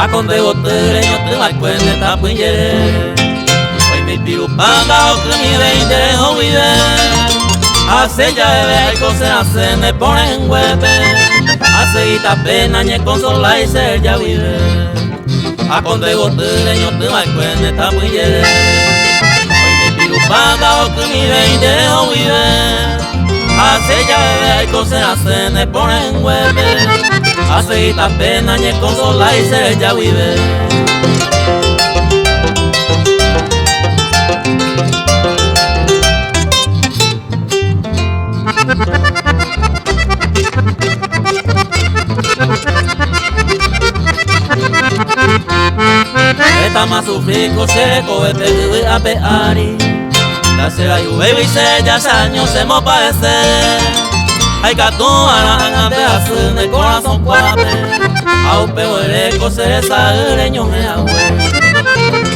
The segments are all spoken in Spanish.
Akonde gotere nyote makwende tapunyere. Hoy mi pirupanga okumi veindere hovide. Hace ya bebe hay cosas se me ponen huepe. Hace ita pena nye consola y ser ya vive. Akonde gotere nyote makwende tapunyere. Hoy mi pirupanga okumi veindere hovide. Hace ya bebe hay cosas se me ponen huepe. Hace ita pena nye consola y ser ya vive. Esta más sufrico seco es pedir a peari. La será y baby se ya años se me parece. Hay gato a de hacer el corazón cuape. A un peo ereco se reño me agüe.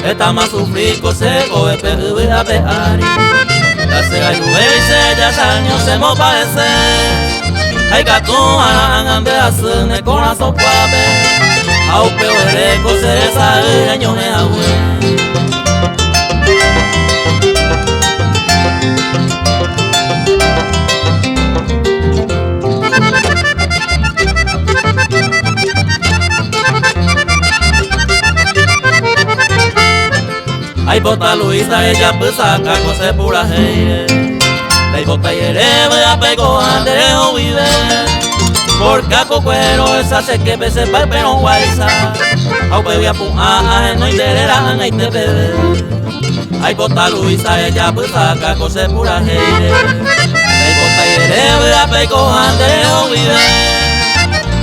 Esta más sufrico seco es pedir a peari. La será y baby se ya años se me parece. Hay gato a de hacer el corazón cuape. A un peo ereco se reño me agüe. Ay bota Luisa ella pues saca cosas pura heire. Ay bota yerebe a pego andere o vive. Porque a cocuero esa se que se pa pero guaysa. Au pe a pun a no interera en este bebé. Ay bota Luisa ella pues saca cosas pura heire. Ay bota yerebe a pego andere o vive.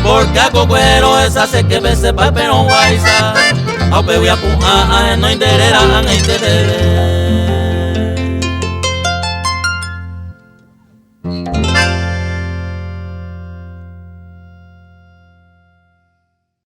Porque a cocuero esa se que se pa pero guaysa. Au pe a pun a no interera en este bebé.